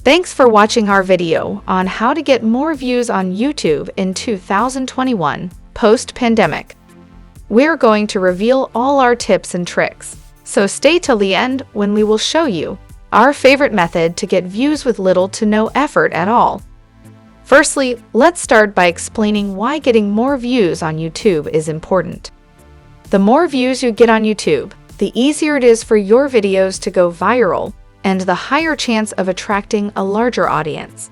Thanks for watching our video on how to get more views on YouTube in 2021, post-pandemic. We're going to reveal all our tips and tricks, so stay till the end when we will show you our favorite method to get views with little to no effort at all. Firstly, let's start by explaining why getting more views on YouTube is important. The more views you get on YouTube, the easier it is for your videos to go viral, and the higher chance of attracting a larger audience.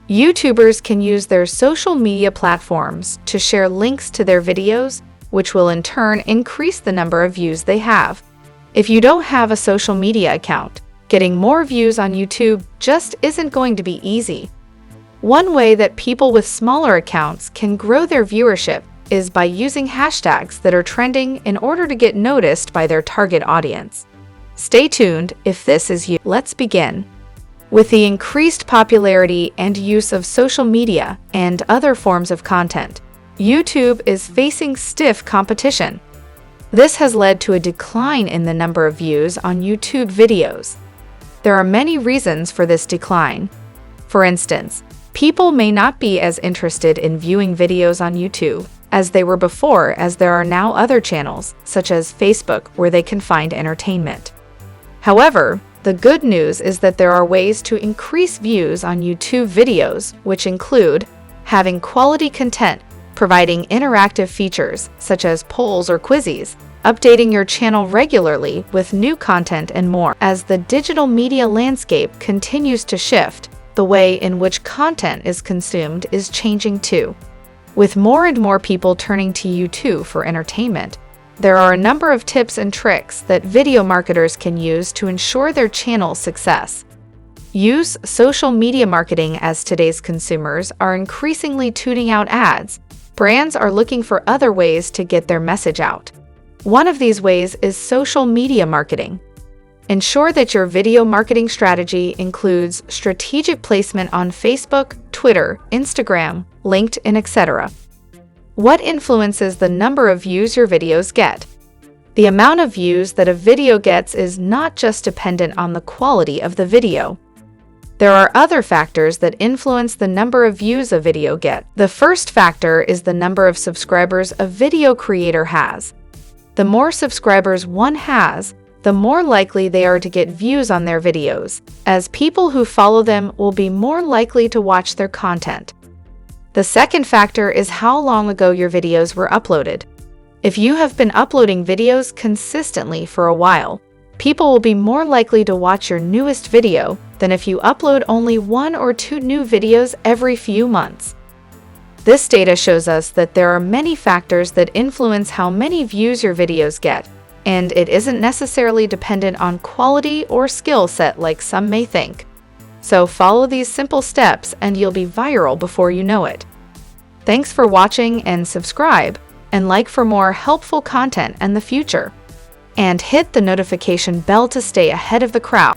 YouTubers can use their social media platforms to share links to their videos, which will in turn increase the number of views they have. If you don't have a social media account, getting more views on YouTube just isn't going to be easy. One way that people with smaller accounts can grow their viewership is by using hashtags that are trending in order to get noticed by their target audience. Stay tuned if this is you. Let's begin. With the increased popularity and use of social media and other forms of content, YouTube is facing stiff competition. This has led to a decline in the number of views on YouTube videos. There are many reasons for this decline. For instance, people may not be as interested in viewing videos on YouTube as they were before, as there are now other channels, such as Facebook, where they can find entertainment. However, the good news is that there are ways to increase views on YouTube videos, which include having quality content, providing interactive features such as polls or quizzes, updating your channel regularly with new content, and more. As the digital media landscape continues to shift, the way in which content is consumed is changing too. With more and more people turning to YouTube for entertainment, there are a number of tips and tricks that video marketers can use to ensure their channel's success. Use social media marketing, as today's consumers are increasingly tuning out ads. Brands are looking for other ways to get their message out. One of these ways is social media marketing. Ensure that your video marketing strategy includes strategic placement on Facebook, Twitter, Instagram, LinkedIn, etc. What influences the number of views your videos get? The amount of views that a video gets is not just dependent on the quality of the video. There are other factors that influence the number of views a video gets. The first factor is the number of subscribers a video creator has. The more subscribers one has, the more likely they are to get views on their videos, as people who follow them will be more likely to watch their content. The second factor is how long ago your videos were uploaded. If you have been uploading videos consistently for a while, people will be more likely to watch your newest video than if you upload only 1 or 2 new videos every few months. This data shows us that there are many factors that influence how many views your videos get, and it isn't necessarily dependent on quality or skill set like some may think. So follow these simple steps and you'll be viral before you know it. Thanks for watching, and subscribe and like for more helpful content in the future. And hit the notification bell to stay ahead of the crowd.